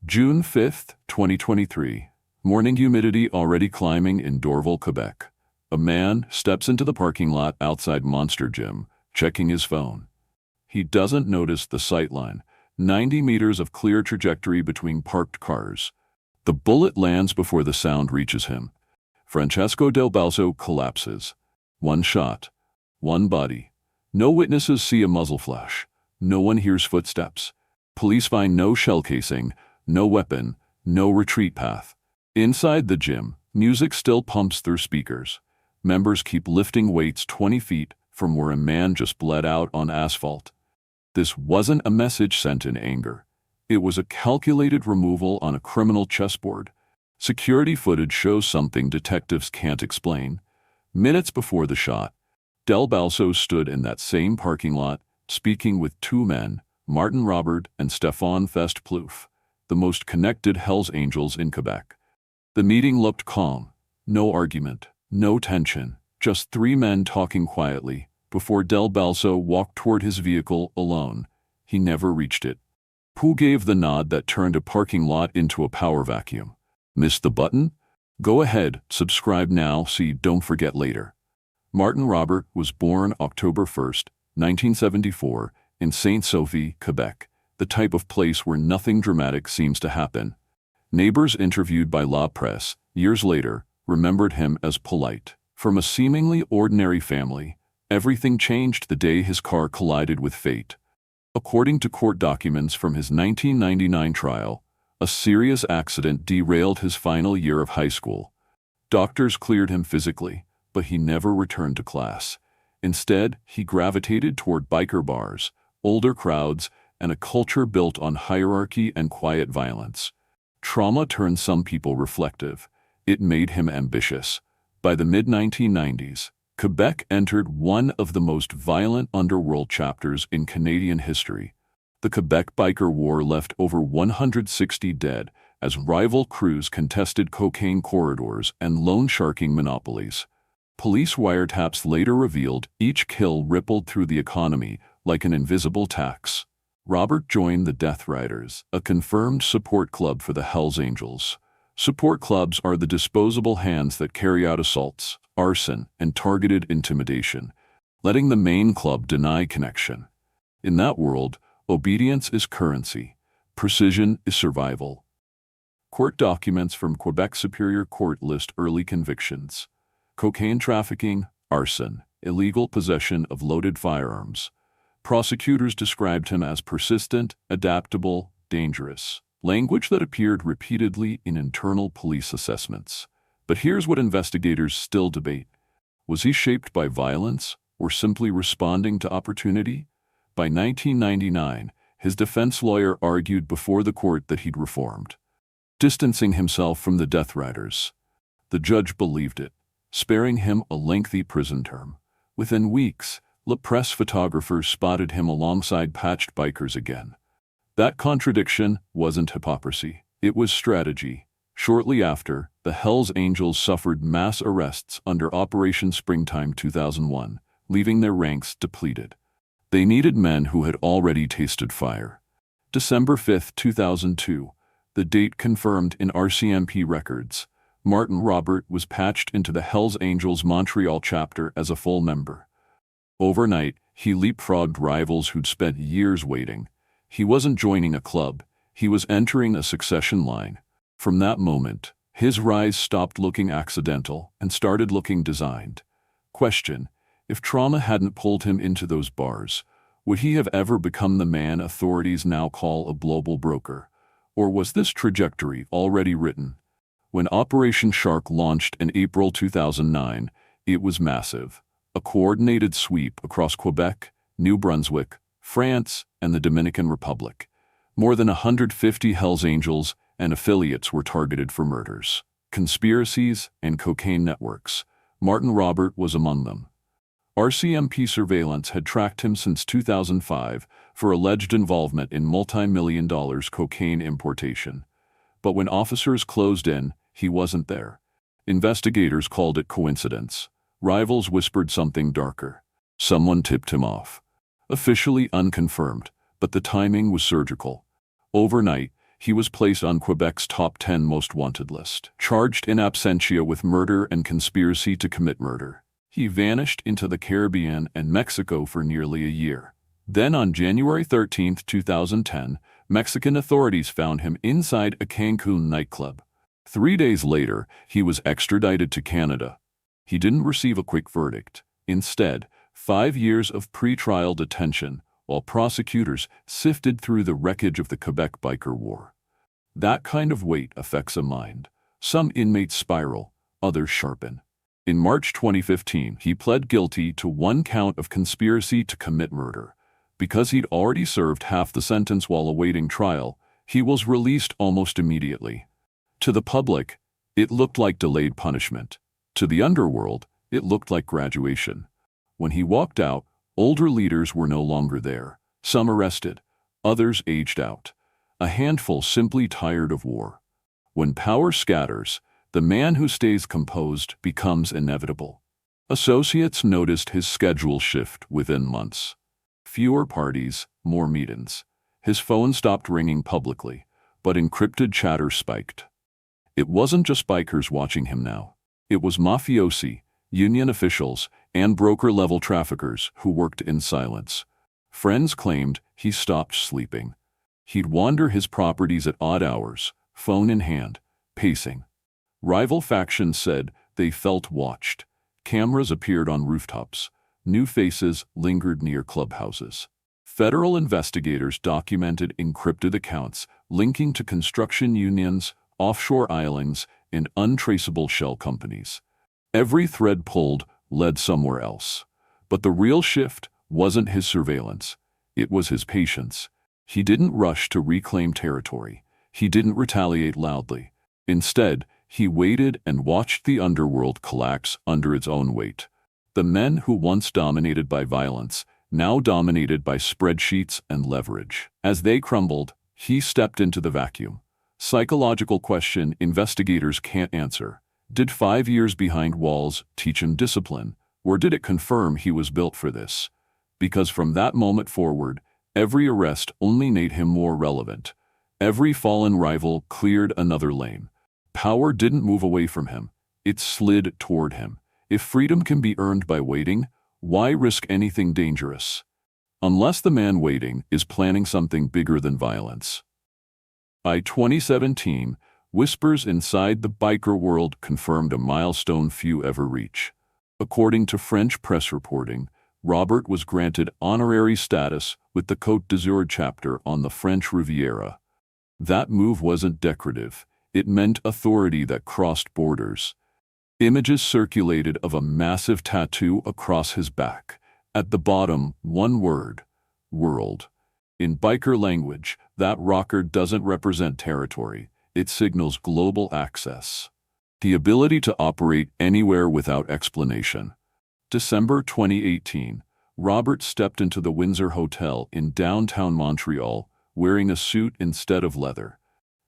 June 5, 2023. Morning humidity already climbing in Dorval, Quebec. A man steps into the parking lot outside Monster Gym, checking his phone. He doesn't notice the sightline, 90 meters of clear trajectory between parked cars. The bullet lands before the sound reaches him. Francesco Del Balso collapses. One shot. One body. No witnesses see a muzzle flash. No one hears footsteps. Police find no shell casing, no weapon, no retreat path. Inside the gym, music still pumps through speakers. Members keep lifting weights 20 feet from where a man just bled out on asphalt. This wasn't a message sent in anger. It was a calculated removal on a criminal chessboard. Security footage shows something detectives can't explain. Minutes before the shot, Del Balso stood in that same parking lot, speaking with two men, Martin Robert and Stéphane Fest-Plouffe, the most connected Hells Angels in Quebec. The meeting looked calm. No argument, no tension, just three men talking quietly, before Del Balso walked toward his vehicle alone. He never reached it. Who gave the nod that turned a parking lot into a power vacuum? Missed the button? Go ahead, subscribe now, see don't forget later. Martin Robert was born October 1, 1974, in Sainte-Sophie, Quebec, the type of place where nothing dramatic seems to happen. Neighbors interviewed by La Presse, years later, remembered him as polite. From a seemingly ordinary family, everything changed the day his car collided with fate. According to court documents from his 1999 trial, a serious accident derailed his final year of high school. Doctors cleared him physically, but he never returned to class. Instead, he gravitated toward biker bars, older crowds, and a culture built on hierarchy and quiet violence. Trauma turned some people reflective. It made him ambitious. By the mid-1990s, Quebec entered one of the most violent underworld chapters in Canadian history. The Quebec Biker War left over 160 dead as rival crews contested cocaine corridors and loan-sharking monopolies. Police wiretaps later revealed each kill rippled through the economy like an invisible tax. Robert joined the Death Riders, a confirmed support club for the Hells Angels. Support clubs are the disposable hands that carry out assaults, arson, and targeted intimidation, letting the main club deny connection. In that world, obedience is currency. Precision is survival. Court documents from Quebec Superior Court list early convictions: cocaine trafficking, arson, illegal possession of loaded firearms. Prosecutors described him as persistent, adaptable, dangerous, language that appeared repeatedly in internal police assessments. But here's what investigators still debate. Was he shaped by violence or simply responding to opportunity? By 1999, his defense lawyer argued before the court that he'd reformed, distancing himself from the Death Riders. The judge believed it, sparing him a lengthy prison term. Within weeks, La Presse photographers spotted him alongside patched bikers again. That contradiction wasn't hypocrisy, it was strategy. Shortly after, the Hells Angels suffered mass arrests under Operation Springtime 2001, leaving their ranks depleted. They needed men who had already tasted fire. December 5, 2002, the date confirmed in RCMP records, Martin Robert was patched into the Hells Angels Montreal chapter as a full member. Overnight, he leapfrogged rivals who'd spent years waiting. He wasn't joining a club, he was entering a succession line. From that moment, his rise stopped looking accidental and started looking designed. Question: if trauma hadn't pulled him into those bars, would he have ever become the man authorities now call a global broker? Or was this trajectory already written? When Operation Shark launched in April 2009, it was massive. A coordinated sweep across Quebec, New Brunswick, France, and the Dominican Republic. More than 150 Hells Angels and affiliates were targeted for murders, conspiracies, and cocaine networks. Martin Robert was among them. RCMP surveillance had tracked him since 2005 for alleged involvement in multi-million-dollar cocaine importation. But when officers closed in, he wasn't there. Investigators called it coincidence. Rivals whispered something darker. Someone tipped him off. Officially unconfirmed, but the timing was surgical. Overnight, he was placed on Quebec's top 10 most wanted list, charged in absentia with murder and conspiracy to commit murder. He vanished into the Caribbean and Mexico for nearly a year. Then on January 13, 2010, Mexican authorities found him inside a Cancun nightclub. 3 days later, he was extradited to Canada. He didn't receive a quick verdict. Instead, 5 years of pre-trial detention, while prosecutors sifted through the wreckage of the Quebec biker war. That kind of weight affects a mind. Some inmates spiral, others sharpen. In March 2015, he pled guilty to 1 count of conspiracy to commit murder. Because he'd already served half the sentence while awaiting trial, he was released almost immediately. To the public, it looked like delayed punishment. To the underworld, it looked like graduation. When he walked out, older leaders were no longer there. Some arrested, others aged out. A handful simply tired of war. When power scatters, the man who stays composed becomes inevitable. Associates noticed his schedule shift within months. Fewer parties, more meetings. His phone stopped ringing publicly, but encrypted chatter spiked. It wasn't just bikers watching him now. It was mafiosi, union officials, and broker-level traffickers who worked in silence. Friends claimed he stopped sleeping. He'd wander his properties at odd hours, phone in hand, pacing. Rival factions said they felt watched. Cameras appeared on rooftops. New faces lingered near clubhouses. Federal investigators documented encrypted accounts linking to construction unions, offshore islands, and untraceable shell companies. Every thread pulled led somewhere else. But the real shift wasn't his surveillance. It was his patience. He didn't rush to reclaim territory. He didn't retaliate loudly. Instead, he waited and watched the underworld collapse under its own weight. The men who once dominated by violence, now dominated by spreadsheets and leverage. As they crumbled, he stepped into the vacuum. Psychological question investigators can't answer. Did 5 years behind walls teach him discipline, or did it confirm he was built for this? Because from that moment forward, every arrest only made him more relevant. Every fallen rival cleared another lane. Power didn't move away from him. It slid toward him. If freedom can be earned by waiting, why risk anything dangerous? Unless the man waiting is planning something bigger than violence. By 2017, whispers inside the biker world confirmed a milestone few ever reach. According to French press reporting, Robert was granted honorary status with the Côte d'Azur chapter on the French Riviera. That move wasn't decorative. It meant authority that crossed borders. Images circulated of a massive tattoo across his back. At the bottom, one word: world. In biker language, that rocker doesn't represent territory. It signals global access. The ability to operate anywhere without explanation. December 2018, Robert stepped into the Windsor Hotel in downtown Montreal, wearing a suit instead of leather.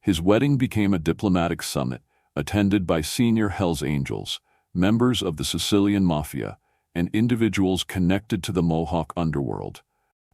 His wedding became a diplomatic summit, attended by senior Hells Angels, members of the Sicilian Mafia, and individuals connected to the Mohawk underworld.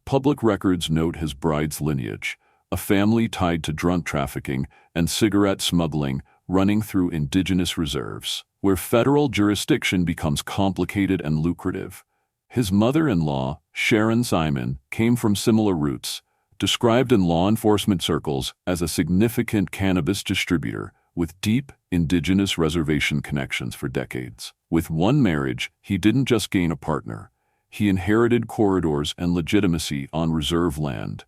Public records note his bride's lineage, a family tied to drug trafficking and cigarette smuggling running through indigenous reserves, where federal jurisdiction becomes complicated and lucrative. His mother-in-law, Sharon Simon, came from similar roots, described in law enforcement circles as a significant cannabis distributor with deep indigenous reservation connections for decades. With one marriage, he didn't just gain a partner. He inherited corridors and legitimacy on reserve land,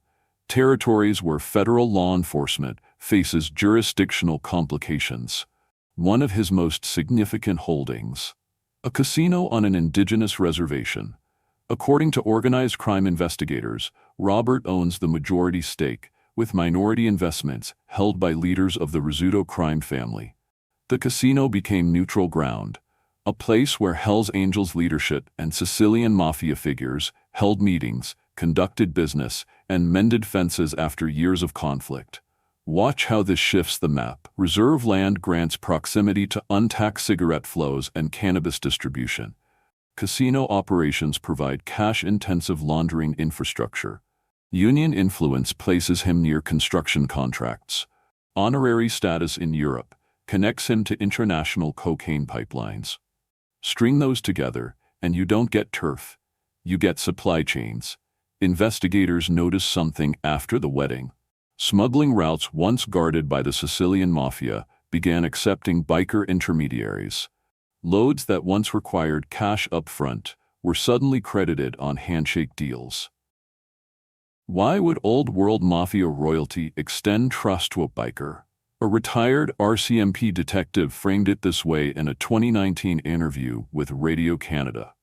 territories where federal law enforcement faces jurisdictional complications. One of his most significant holdings: a casino on an indigenous reservation. According to organized crime investigators, Robert owns the majority stake, with minority investments held by leaders of the Rizzuto crime family. The casino became neutral ground, a place where Hells Angels leadership and Sicilian Mafia figures held meetings, conducted business, and mended fences after years of conflict. Watch how this shifts the map. Reserve land grants proximity to untaxed cigarette flows and cannabis distribution. Casino operations provide cash-intensive laundering infrastructure. Union influence places him near construction contracts. honorary status in Europe connects him to international cocaine pipelines. String those together, and you don't get turf. You get supply chains. Investigators notice something after the wedding. Smuggling routes once guarded by the Sicilian Mafia began accepting biker intermediaries. Loads that once required cash up front were suddenly credited on handshake deals. Why would old-world Mafia royalty extend trust to a biker? A retired RCMP detective framed it this way in a 2019 interview with Radio Canada.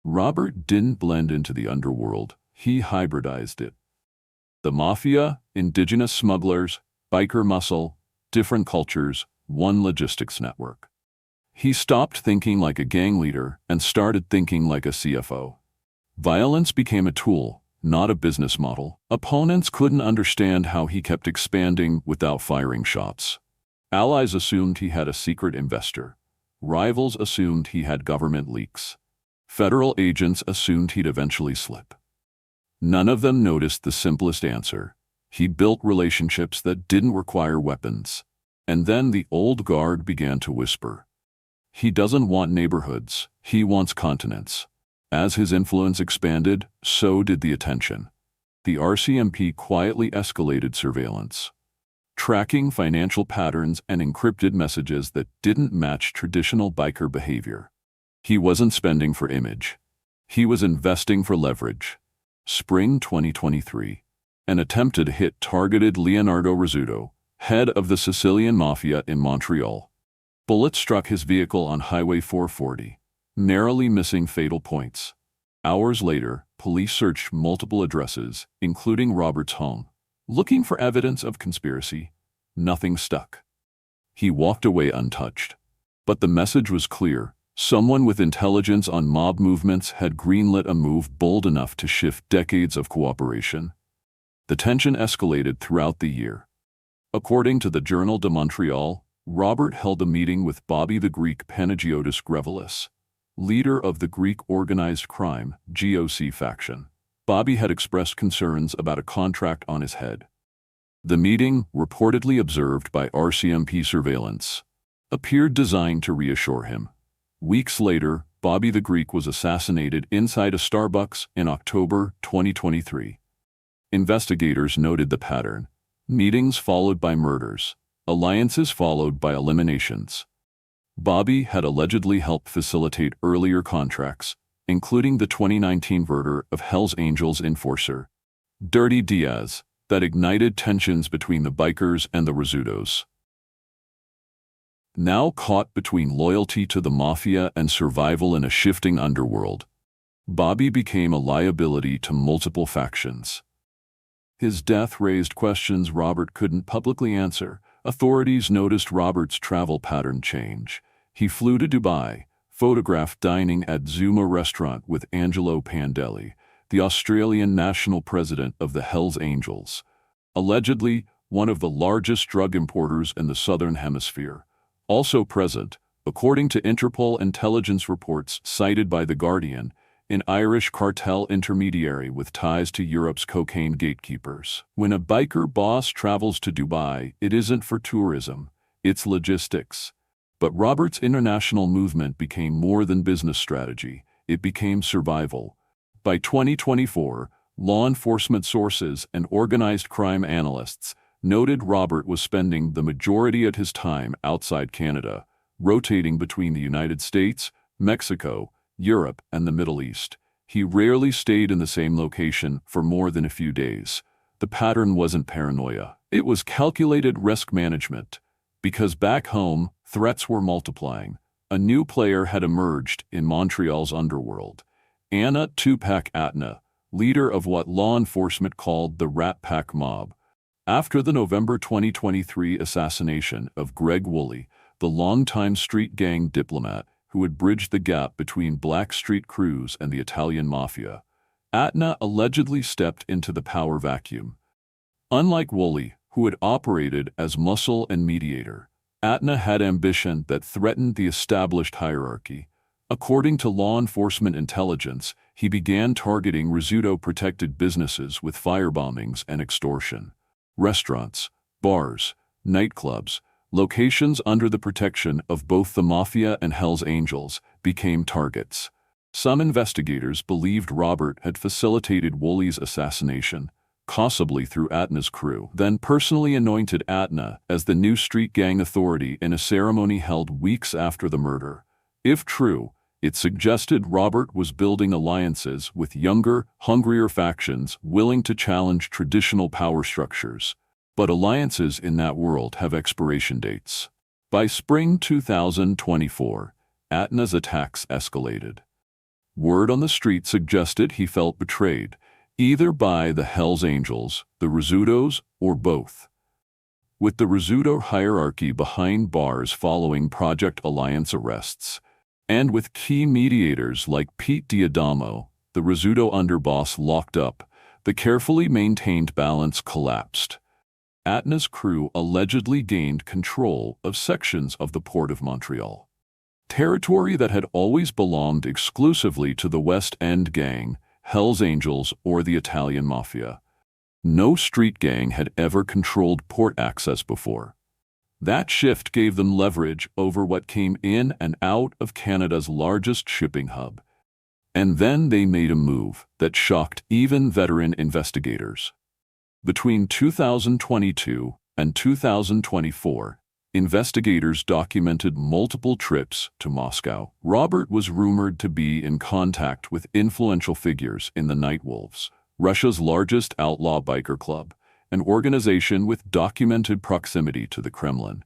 Robert didn't blend into the underworld, he hybridized it. The Mafia, indigenous smugglers, biker muscle, different cultures, one logistics network. He stopped thinking like a gang leader and started thinking like a CFO. Violence became a tool, not a business model. Opponents couldn't understand how he kept expanding without firing shots. Allies assumed he had a secret investor. Rivals assumed he had government leaks. Federal agents assumed he'd eventually slip. None of them noticed the simplest answer. He built relationships that didn't require weapons. And then the old guard began to whisper. He doesn't want neighborhoods, he wants continents. As his influence expanded, so did the attention. The RCMP quietly escalated surveillance, tracking financial patterns and encrypted messages that didn't match traditional biker behavior. He wasn't spending for image. He was investing for leverage. Spring 2023. An attempted hit targeted Leonardo Rizzuto, head of the Sicilian Mafia in Montreal. Bullets struck his vehicle on Highway 440, narrowly missing fatal points. Hours later, police searched multiple addresses, including Robert's home, looking for evidence of conspiracy. Nothing stuck. He walked away untouched. But the message was clear. Someone with intelligence on mob movements had greenlit a move bold enough to shift decades of cooperation. The tension escalated throughout the year. According to the Journal de Montreal, Robert held a meeting with Bobby the Greek Panagiotis Grevelis, leader of the Greek organized crime GOC faction. Bobby had expressed concerns about a contract on his head. The meeting, reportedly observed by RCMP surveillance, appeared designed to reassure him. Weeks later, Bobby the Greek was assassinated inside a Starbucks in October 2023. Investigators noted the pattern. Meetings followed by murders. Alliances followed by eliminations. Bobby had allegedly helped facilitate earlier contracts, including the 2019 murder of Hells Angels enforcer Dirty Diaz, that ignited tensions between the bikers and the Rizzutos. Now caught between loyalty to the Mafia and survival in a shifting underworld, Bobby became a liability to multiple factions. His death raised questions Robert couldn't publicly answer. Authorities noticed Robert's travel pattern change. He flew to Dubai, photographed dining at Zuma restaurant with Angelo Pandelli, the Australian national president of the Hells Angels, allegedly one of the largest drug importers in the Southern Hemisphere. Also present, according to Interpol intelligence reports cited by The Guardian, an Irish cartel intermediary with ties to Europe's cocaine gatekeepers. When a biker boss travels to Dubai, it isn't for tourism, it's logistics. But Robert's international movement became more than business strategy, it became survival. By 2024, law enforcement sources and organized crime analysts noted Robert was spending the majority of his time outside Canada, rotating between the United States, Mexico, Europe, and the Middle East. He rarely stayed in the same location for more than a few days. The pattern wasn't paranoia. It was calculated risk management. Because back home, threats were multiplying. A new player had emerged in Montreal's underworld. Anna Tupac Atna, leader of what law enforcement called the Rat Pack mob. After the November 2023 assassination of Greg Woolley, the longtime street gang diplomat who had bridged the gap between black street crews and the Italian Mafia, Atna allegedly stepped into the power vacuum. Unlike Woolley, who had operated as muscle and mediator, Atna had ambition that threatened the established hierarchy. According to law enforcement intelligence, he began targeting Rizzuto-protected businesses with firebombings and extortion. Restaurants, bars, nightclubs, locations under the protection of both the Mafia and Hells Angels, became targets. Some investigators believed Robert had facilitated Woolley's assassination, possibly through Atna's crew, then personally anointed Atna as the new street gang authority in a ceremony held weeks after the murder. If true, it suggested Robert was building alliances with younger, hungrier factions willing to challenge traditional power structures. But alliances in that world have expiration dates. By spring 2024, Atna's attacks escalated. Word on the street suggested he felt betrayed, either by the Hells Angels, the Rizzutos, or both. With the Rizzuto hierarchy behind bars following Project Alliance arrests, and with key mediators like Pete Diadamo, the Rizzuto underboss, locked up, the carefully maintained balance collapsed. Atna's crew allegedly gained control of sections of the Port of Montreal, territory that had always belonged exclusively to the West End Gang, Hells Angels, or the Italian Mafia. No street gang had ever controlled port access before. That shift gave them leverage over what came in and out of Canada's largest shipping hub. And then they made a move that shocked even veteran investigators. Between 2022 and 2024, investigators documented multiple trips to Moscow. Robert was rumored to be in contact with influential figures in the Nightwolves, Russia's largest outlaw biker club, an organization with documented proximity to the Kremlin.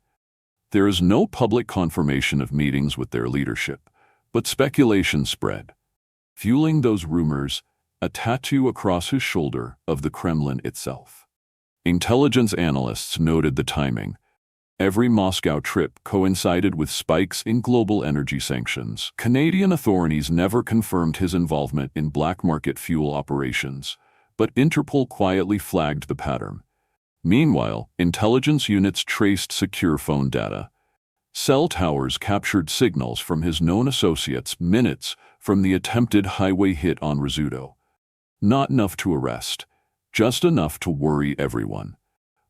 There is no public confirmation of meetings with their leadership, but speculation spread. Fueling those rumors, a tattoo across his shoulder of the Kremlin itself. Intelligence analysts noted the timing. Every Moscow trip coincided with spikes in global energy sanctions. Canadian authorities never confirmed his involvement in black market fuel operations, but Interpol quietly flagged the pattern. Meanwhile, intelligence units traced secure phone data. Cell towers captured signals from his known associates minutes from the attempted highway hit on Rizzuto. Not enough to arrest, just enough to worry everyone.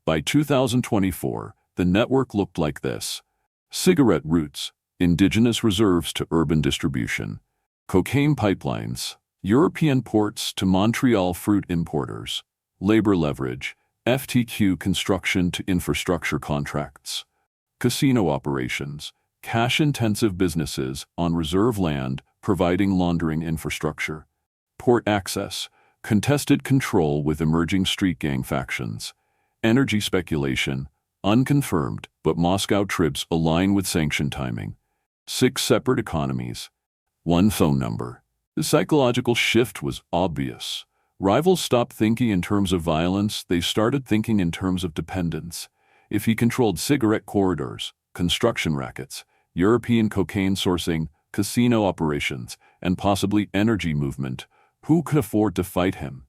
By 2024, the network looked like this: cigarette routes, indigenous reserves to urban distribution, cocaine pipelines, European ports to Montreal fruit importers, labor leverage, FTQ construction to infrastructure contracts, casino operations, cash-intensive businesses on reserve land providing laundering infrastructure, port access, contested control with emerging street gang factions, energy speculation, unconfirmed, but Moscow trips align with sanction timing, 6 separate economies, 1 phone number. The psychological shift was obvious. Rivals stopped thinking in terms of violence, they started thinking in terms of dependence. If he controlled cigarette corridors, construction rackets, European cocaine sourcing, casino operations, and possibly energy movement, who could afford to fight him?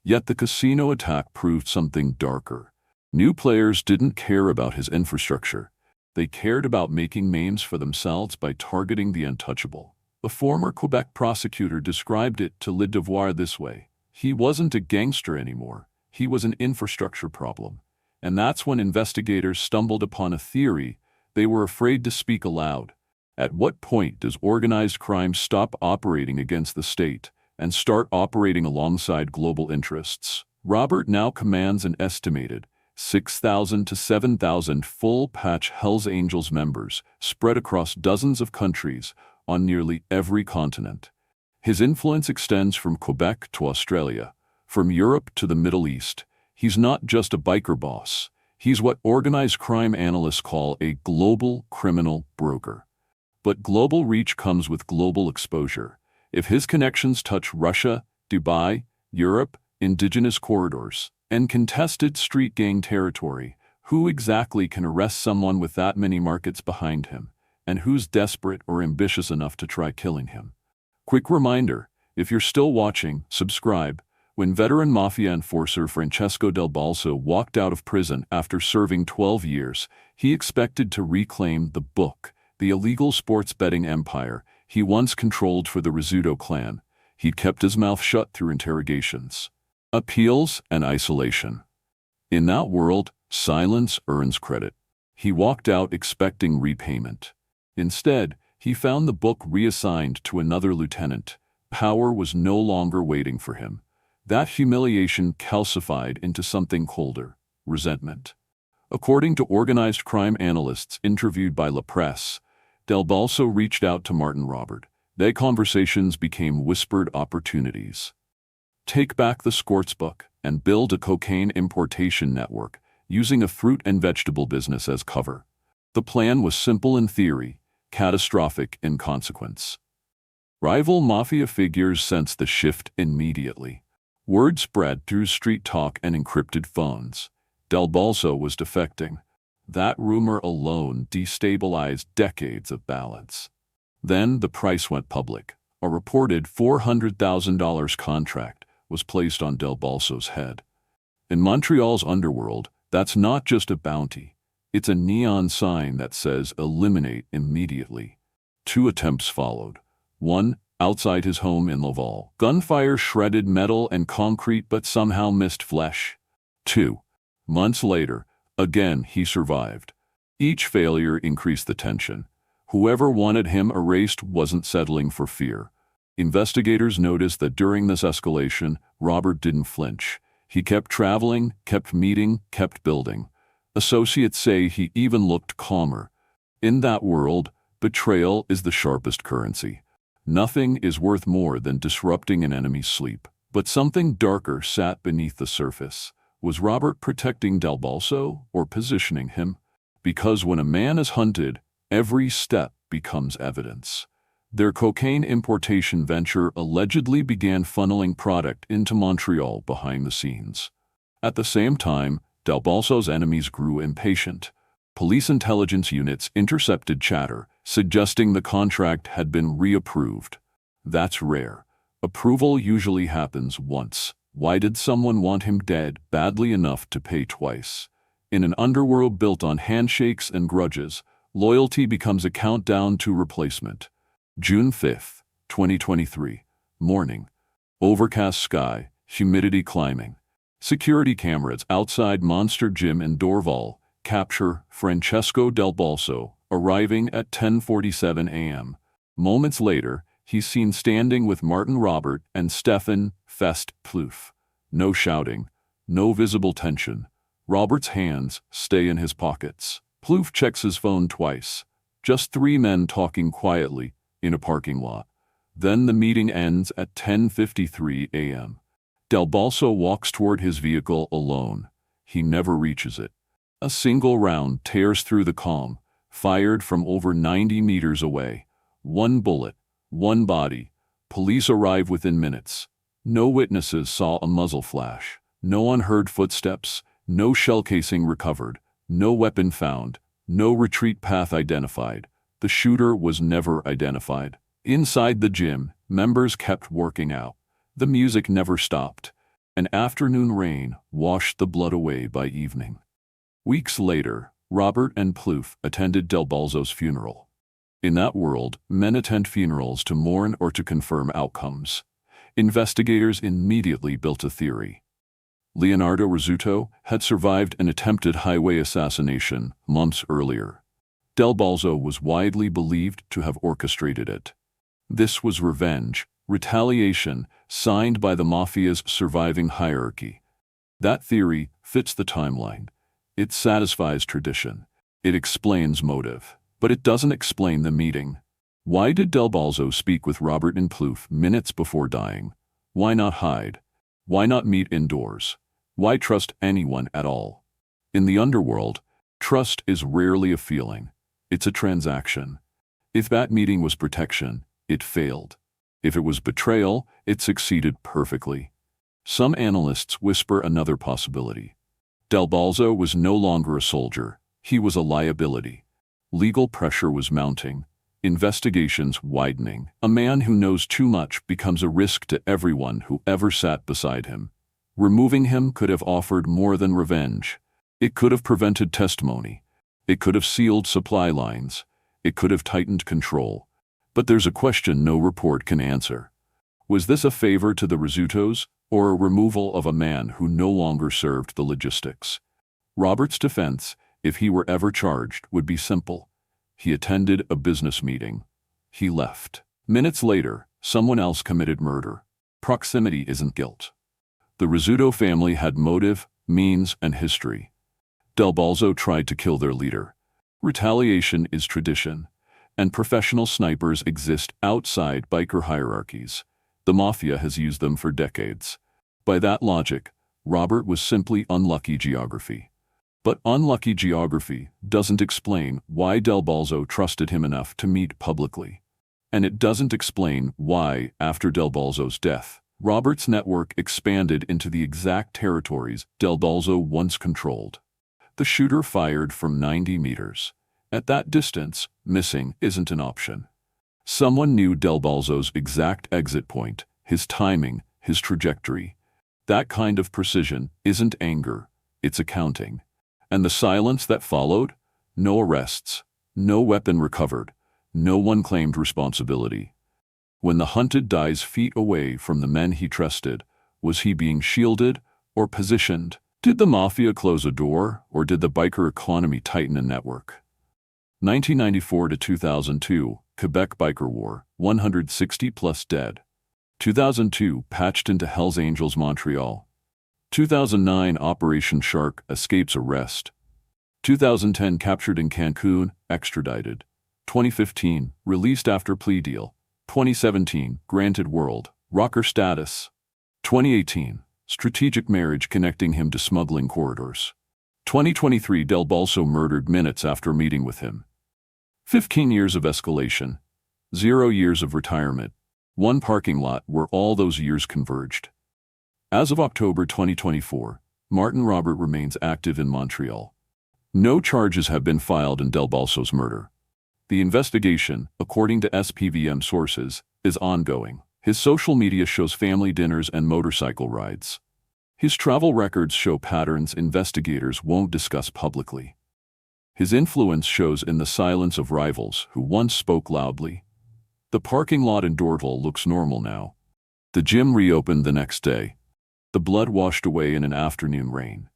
Yet the casino attack proved something darker. New players didn't care about his infrastructure. They cared about making names for themselves by targeting the untouchable. A former Quebec prosecutor described it to Le Devoir this way: he wasn't a gangster anymore, he was an infrastructure problem. And that's when investigators stumbled upon a theory they were afraid to speak aloud. At what point does organized crime stop operating against the state and start operating alongside global interests? Robert now commands an estimated 6,000 to 7,000 full-patch Hells Angels members spread across dozens of countries on nearly every continent. His influence extends from Quebec to Australia, from Europe to the Middle East. He's not just a biker boss. He's what organized crime analysts call a global criminal broker. But global reach comes with global exposure. If his connections touch Russia, Dubai, Europe, indigenous corridors, and contested street gang territory, who exactly can arrest someone with that many markets behind him? And who's desperate or ambitious enough to try killing him? Quick reminder, if you're still watching, subscribe. When veteran Mafia enforcer Francesco Del Balso walked out of prison after serving 12 years, he expected to reclaim the book, the illegal sports betting empire he once controlled for the Rizzuto clan. He'd kept his mouth shut through interrogations, appeals, and isolation. In that world, Silence earns credit. He walked out expecting repayment. Instead, he found the book reassigned to another lieutenant. Power was no longer waiting for him. That humiliation calcified into something colder: resentment. According to organized crime analysts interviewed by La Presse, Del Balso reached out to Martin Robert. Their conversations became whispered opportunities. Take back the Squirts book and build a cocaine importation network, using a fruit and vegetable business as cover. The plan was simple in theory, catastrophic in consequence. Rival Mafia figures sensed the shift immediately. Word spread through street talk and encrypted phones. Del Balso was defecting. That rumor alone destabilized decades of balance. Then the price went public. A reported $400,000 contract was placed on Del Balso's head. In Montreal's underworld, that's not just a bounty. It's a neon sign that says eliminate immediately. 2 attempts followed. One, outside his home in Dorval. Gunfire shredded metal and concrete but somehow missed flesh. 2. Months later, again he survived. Each failure increased the tension. Whoever wanted him erased wasn't settling for fear. Investigators noticed that during this escalation, Robert didn't flinch. He kept traveling, kept meeting, kept building. Associates say he even looked calmer. In that world, betrayal is the sharpest currency. Nothing is worth more than disrupting an enemy's sleep. But something darker sat beneath the surface. Was Robert protecting Del Balso or positioning him? Because when a man is hunted, every step becomes evidence. Their cocaine importation venture allegedly began funneling product into Montreal behind the scenes. At the same time, Del Balso's enemies grew impatient. Police intelligence units intercepted chatter, suggesting the contract had been reapproved. That's rare. Approval usually happens once. Why did someone want him dead badly enough to pay twice? In an underworld built on handshakes and grudges, loyalty becomes a countdown to replacement. June 5, 2023. Morning. Overcast sky, humidity climbing. Security cameras outside Monster Gym in Dorval capture Francesco Del Balso arriving at 10:47 a.m. Moments later, he's seen standing with Martin Robert and Stefan Fest Plouffe. No shouting, no visible tension. Robert's hands stay in his pockets. Plouffe checks his phone twice. Just 3 men talking quietly in a parking lot. Then the meeting ends at 10:53 a.m. Del Balso walks toward his vehicle alone. He never reaches it. A single round tears through the calm, fired from over 90 meters away. 1 bullet, 1 body. Police arrive within minutes. No witnesses saw a muzzle flash. No one heard footsteps. No shell casing recovered. No weapon found. No retreat path identified. The shooter was never identified. Inside the gym, members kept working out. The music never stopped. An afternoon rain washed the blood away by evening. Weeks later, Robert and Plouffe attended Del Balso's funeral. In that world, men attend funerals to mourn or to confirm outcomes. Investigators immediately built a theory. Leonardo Rizzuto had survived an attempted highway assassination months earlier. Del Balso was widely believed to have orchestrated it. This was revenge, retaliation, signed by the Mafia's surviving hierarchy. That theory fits the timeline. It satisfies tradition. It explains motive. But it doesn't explain the meeting. Why did Del Balso speak with Robert and Plouffe minutes before dying? Why not hide? Why not meet indoors? Why trust anyone at all? In the underworld, trust is rarely a feeling. It's a transaction. If that meeting was protection, it failed. If it was betrayal, it succeeded perfectly. Some analysts whisper another possibility. Del Balso was no longer a soldier. He was a liability. Legal pressure was mounting. Investigations widening. A man who knows too much becomes a risk to everyone who ever sat beside him. Removing him could have offered more than revenge. It could have prevented testimony. It could have sealed supply lines. It could have tightened control. But there's a question no report can answer. Was this a favor to the Rizzutos, or a removal of a man who no longer served the logistics? Robert's defense, if he were ever charged, would be simple. He attended a business meeting. He left. Minutes later, someone else committed murder. Proximity isn't guilt. The Rizzuto family had motive, means, and history. Del Balso tried to kill their leader. Retaliation is tradition, and professional snipers exist outside biker hierarchies. The Mafia has used them for decades. By that logic, Robert was simply unlucky geography. But unlucky geography doesn't explain why Del Balso trusted him enough to meet publicly. And it doesn't explain why, after Del Balso's death, Robert's network expanded into the exact territories Del Balso once controlled. The shooter fired from 90 meters. At that distance, missing isn't an option. Someone knew Del Balso's exact exit point, his timing, his trajectory. That kind of precision isn't anger, it's accounting. And the silence that followed? No arrests, no weapon recovered, no one claimed responsibility. When the hunted dies feet away from the men he trusted, was he being shielded or positioned? Did the Mafia close a door, or did the biker economy tighten a network? 1994 to 2002, Quebec biker war, 160 plus dead. 2002, patched into Hells Angels Montreal. 2009, Operation Shark, escapes arrest. 2010, captured in Cancun, extradited. 2015, released after plea deal. 2017, granted world rocker status. 2018, strategic marriage connecting him to smuggling corridors. 2023, Del Balso murdered minutes after meeting with him. 15 years of escalation. 0 years of retirement. One parking lot where all those years converged. As of October 2024, Martin Robert remains active in Montreal. No charges have been filed in Del Balso's murder. The investigation, according to SPVM sources, is ongoing. His social media shows family dinners and motorcycle rides. His travel records show patterns investigators won't discuss publicly. His influence shows in the silence of rivals who once spoke loudly. The parking lot in Dorval looks normal now. The gym reopened the next day. The blood washed away in an afternoon rain.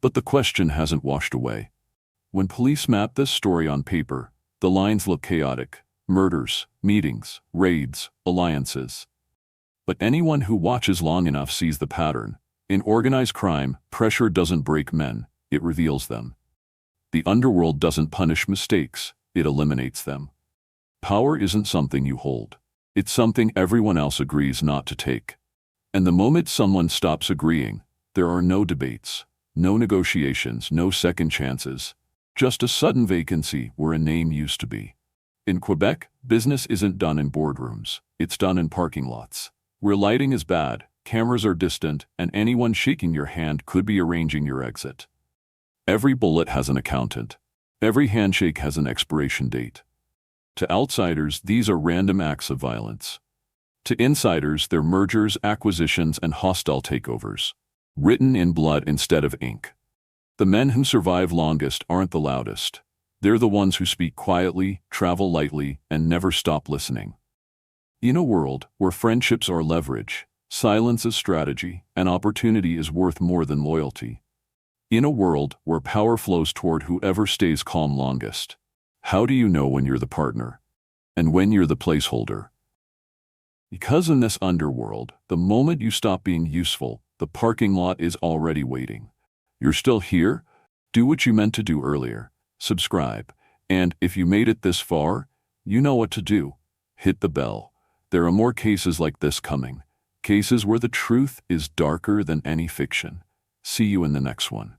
But the question hasn't washed away. When police map this story on paper, the lines look chaotic: murders, meetings, raids, alliances. But anyone who watches long enough sees the pattern. In organized crime, pressure doesn't break men, it reveals them. The underworld doesn't punish mistakes, it eliminates them. Power isn't something you hold. It's something everyone else agrees not to take. And the moment someone stops agreeing, there are no debates, no negotiations, no second chances. Just a sudden vacancy where a name used to be. In Quebec, business isn't done in boardrooms, it's done in parking lots. Where lighting is bad, cameras are distant, and anyone shaking your hand could be arranging your exit. Every bullet has an accountant. Every handshake has an expiration date. To outsiders, these are random acts of violence. To insiders, they're mergers, acquisitions, and hostile takeovers. Written in blood instead of ink. The men who survive longest aren't the loudest. They're the ones who speak quietly, travel lightly, and never stop listening. In a world where friendships are leverage, silence is strategy, and opportunity is worth more than loyalty. In a world where power flows toward whoever stays calm longest, how do you know when you're the partner? And when you're the placeholder? Because in this underworld, the moment you stop being useful, the parking lot is already waiting. You're still here? Do what you meant to do earlier. Subscribe. And if you made it this far, you know what to do. Hit the bell. There are more cases like this coming. Cases where the truth is darker than any fiction. See you in the next one.